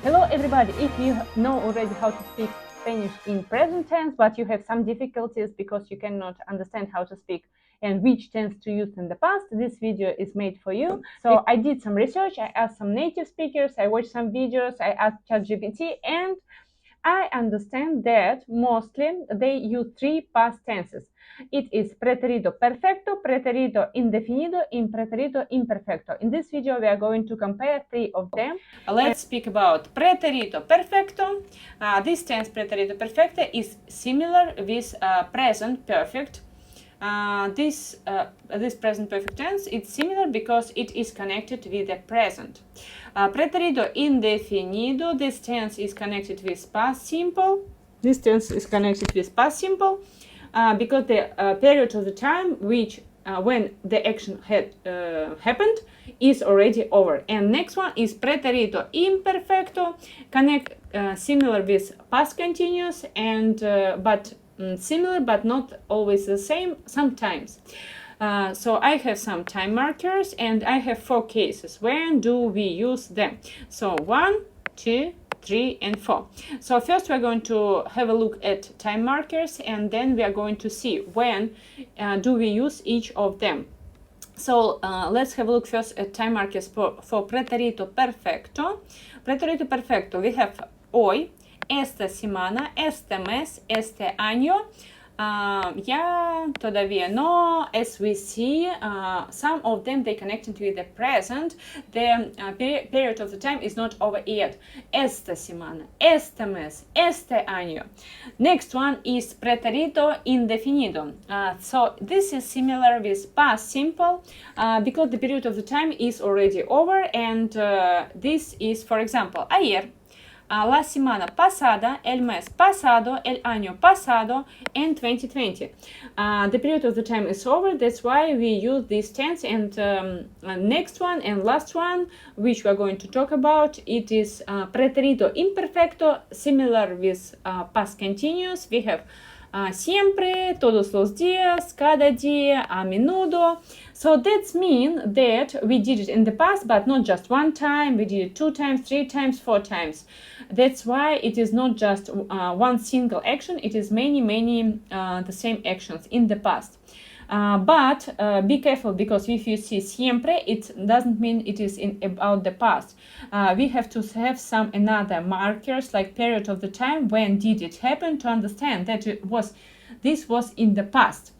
Hello everybody! If you know already how to speak Spanish in present tense, but you have some difficulties because you cannot understand how to speak and which tense to use in the past, this video is made for you. So I did some research, I asked some native speakers, I watched some videos, I asked ChatGPT, and I understand that mostly they use three past tenses. It is preterito perfecto, preterito indefinido, and preterito imperfecto. In this video, we are going to compare three of them. Let's speak about preterito perfecto. This tense preterito perfecto is similar with present perfect. This present perfect tense is similar because it is connected with the present. Preterito indefinido, this tense is connected with past simple. This tense is connected with past simple because the period of the time which when the action had happened is already over. And next one is preterito imperfecto, similar with past continuous and similar but not always the same sometimes. So I have some time markers and I have 4 cases. When do we use them? So 1, 2, 3 and 4. So first we're going to have a look at time markers and then we are going to see when do we use each of them. So let's have a look first at time markers for preterito perfecto. Preterito perfecto, we have hoy, esta semana, este mes, este año, ya, todavía no. As we see, some of them they connected with the present. The period of the time is not over yet. Esta semana, este mes, este año. Next one is preterito indefinido. So this is similar with past simple because the period of the time is already over, and this is, for example, ayer, la semana pasada, el mes pasado, el año pasado, and 2020. The period of the time is over, that's why we use this tense. And next one and last one, which we are going to talk about, it is preterito imperfecto, similar with past continuous. We have siempre, todos los días, cada día, a menudo. So that means that we did it in the past, but not just one time. We did it 2 times, 3 times, 4 times. That's why it is not just one single action. It is many the same actions in the past. But be careful, because if you see siempre, it doesn't mean it is about the past. We have to have some another markers like period of the time, when did it happen, to understand that this was in the past.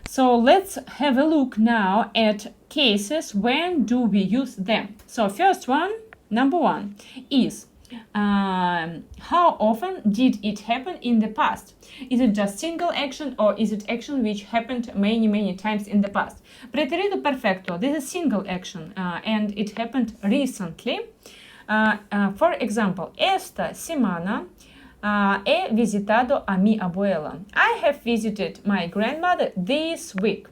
So let's have a look now at cases when do we use them. So first one, number 1, is how often did it happen in the past? Is it just single action, or is it action which happened many times in the past? Preterito perfecto, this is single action and it happened recently. For example, esta semana he visitado a mi abuela. I have visited my grandmother this week.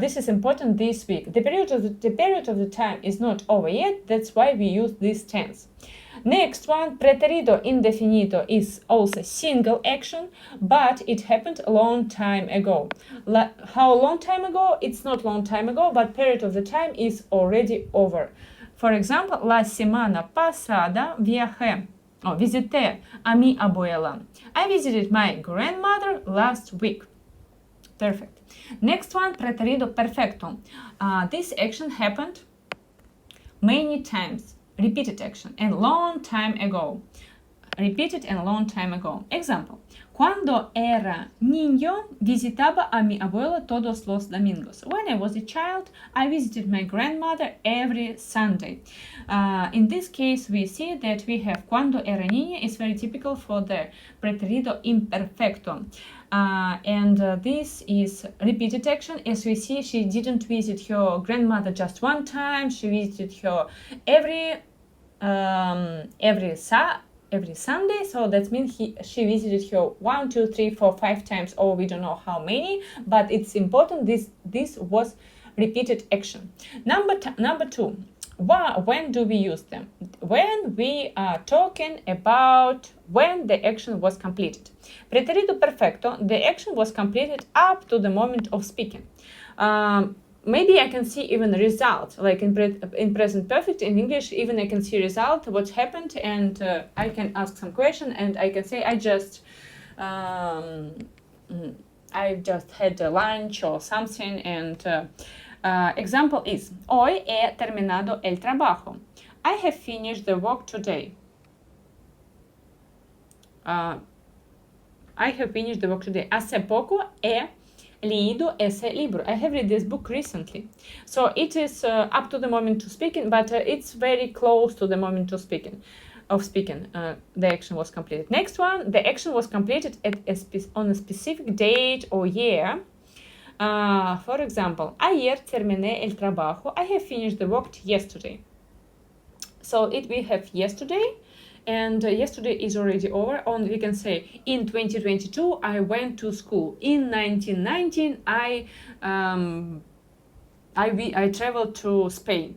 This is important, this week. The period of the time is not over yet, that's why we use this tense. Next one, preterito indefinido, is also single action, but it happened a long time ago. How long time ago? It's not long time ago, but period of the time is already over. For example, la semana pasada visité a mi abuela. I visited my grandmother last week. Perfect. Next one, preterito perfecto. This action happened many times. Repeated action and long time ago. Repeated and long time ago. Example. Cuando era niño, visitaba a mi abuela todos los domingos. When I was a child, I visited my grandmother every Sunday. In this case, we see that we have cuando era niño is very typical for the preterito imperfecto. This is repeated action. As we see, she didn't visit her grandmother just one time. She visited her every Sunday. So that means she visited her 1, 2, 3, 4, 5 times, or we don't know how many. But it's important. This was repeated action. Number 2. When do we use them? When we are talking about when the action was completed. Preterito perfecto, the action was completed up to the moment of speaking. maybe I can see even result, like in present perfect in English, even I can see result, what happened, and I can ask some question, and I can say I just had a lunch or something, and example is hoy he terminado el trabajo. I have finished the work today. I have finished the work today. Hace poco he leído ese libro. I have read this book recently. So it is up to the moment to speaking, but it's very close to the moment to speaking. The action was completed. Next one, the action was completed on a specific date or year. For example, ayer terminé el trabajo. I have finished the work yesterday. So we have yesterday, and yesterday is already over. We can say in 2022 I went to school. In 1919 I traveled to Spain.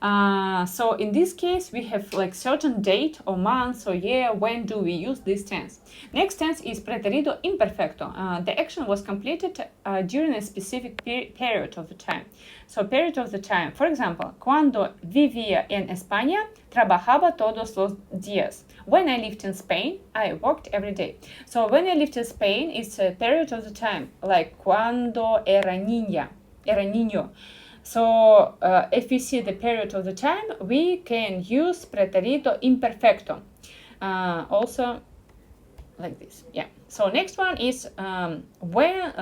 So in this case we have like certain date or month or year when do we use this tense. Next tense is preterido imperfecto. The action was completed during a specific period of the time. So period of the time, for example, cuando vivía en España trabajaba todos los días. When I lived in Spain, I worked every day. So when I lived in Spain, it's a period of the time, like cuando era niño. So if we see the period of the time, we can use preterido imperfecto. Also like this. Yeah. So next one is when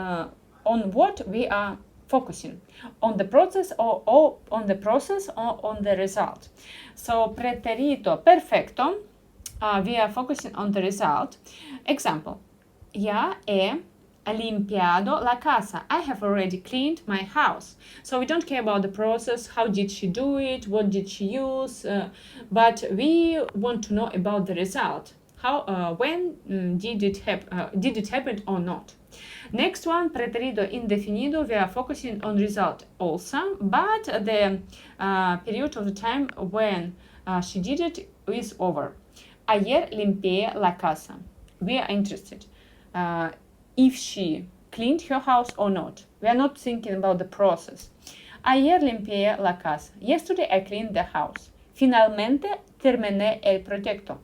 on what we are focusing, on the process or on the result. So preterido perfecto, we are focusing on the result. Example, ya he limpiado la casa. I have already cleaned my house. So we don't care about the process, how did she do it, what did she use, but we want to know about the result. How, when did it happen or not? Next one, preterido indefinido, we are focusing on result also, but the period of the time when she did it is over. Ayer limpié la casa. We are interested if she cleaned her house or not. We are not thinking about the process. Ayer limpié la casa. Yesterday I cleaned the house. Finalmente terminé el proyecto.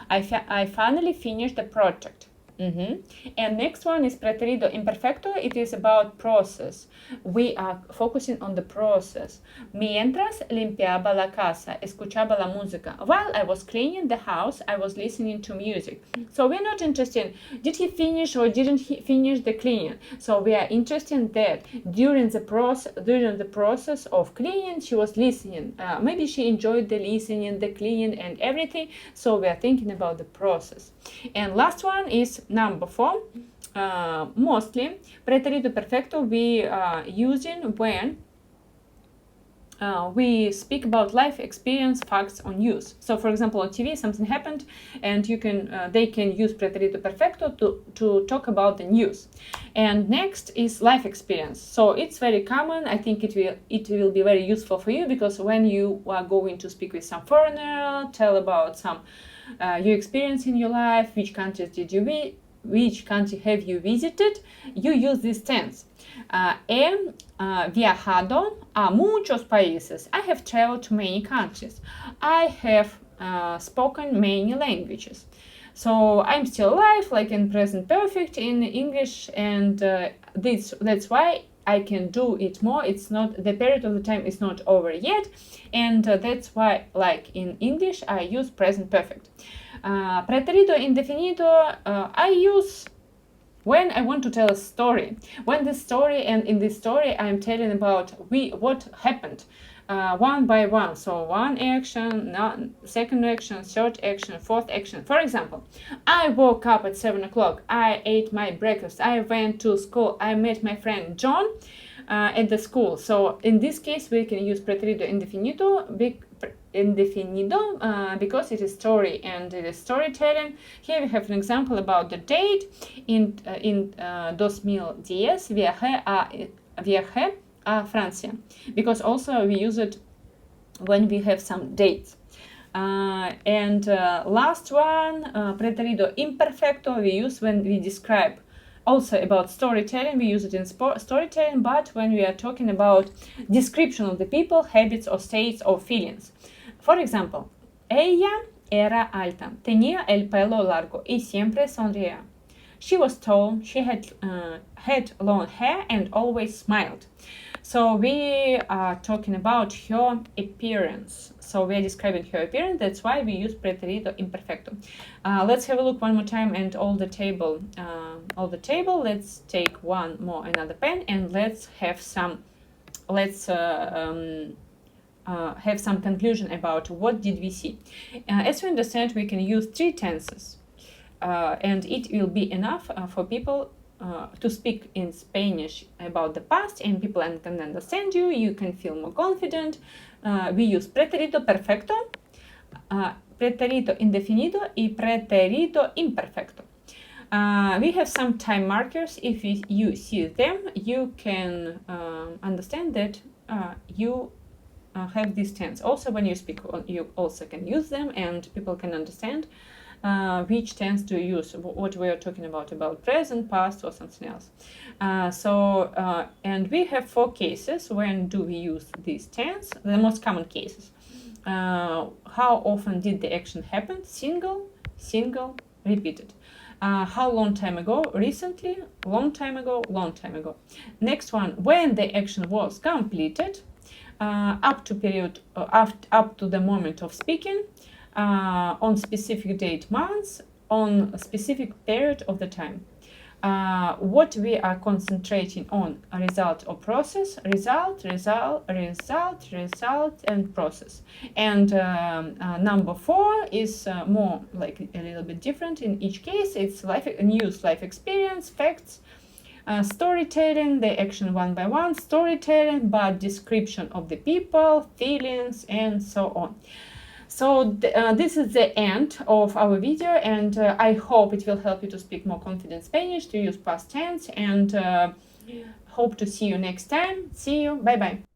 I finally finished the project. And next one is preterido imperfecto. It is about process. We are focusing on the process. Mientras limpiaba la casa, escuchaba la música. While I was cleaning the house, I was listening to music. So we're not interested in did he finish or didn't he finish the cleaning. So we are interested in that during the process of cleaning, she was listening. Maybe she enjoyed the listening, the cleaning, and everything. So we are thinking about the process. And last one is number 4. Mostly preterido perfecto we are using when we speak about life experience, facts, or news. So for example, on TV something happened and they can use preterido perfecto to talk about the news. And next is life experience. So it's very common. I think it will be very useful for you, because when you are going to speak with some foreigner, tell about some your experience in your life, which countries which country have you visited, you use this tense. He viajado a muchos países. I have traveled to many countries. I have spoken many languages. So I'm still alive, like in present perfect in English, and that's why I can do it more. It's not, the period of the time is not over yet, and that's why, like in English, I use present perfect. Preterido indefinido I use when I want to tell a story. When the story, and in this story I'm telling about what happened one by one. So one action, second action, third action, fourth action. For example, I woke up at 7 o'clock. I ate my breakfast. I went to school. I met my friend John at the school. So in this case we can use preterido indefinido because it is story and it is storytelling. Here we have an example about the date. In 2010 viajé a Francia, because also we use it when we have some dates. And last one, preterido imperfecto, we use when we describe also about storytelling. We use it in storytelling, but when we are talking about description of the people, habits or states or feelings. For example, ella era alta, tenía el pelo largo y siempre sonreía. She was tall, she had long hair and always smiled. So we are talking about her appearance. So we are describing her appearance. That's why we use preterito imperfecto. Let's have a look one more time and all the table. Let's take another pen, and let's have some. Have some conclusion about what did we see. As we understand, we can use 3 tenses, and it will be enough for people to speak in Spanish about the past, and people can understand you. You can feel more confident. We use preterito perfecto, preterito indefinido y preterito imperfecto. We have some time markers. If you see them, you can understand that you have these tense. Also, when you speak, you also can use them, and people can understand which tense to use, what we are talking about present, past, or something else. And we have 4 cases. When do we use these tense? The most common cases. How often did the action happen? Single, repeated. How long time ago? Recently, long time ago, long time ago. Next one, when the action was completed, up to the moment of speaking, on specific date, months, on a specific period of the time. What we are concentrating on: a result or process, result, and process. And number 4 is more like a little bit different in each case. It's news, life experience, facts, storytelling, the action one by one, storytelling, but description of the people, feelings, and so on. So this is the end of our video, and I hope it will help you to speak more confident Spanish, to use past tense, and hope to see you next time. See you. Bye bye.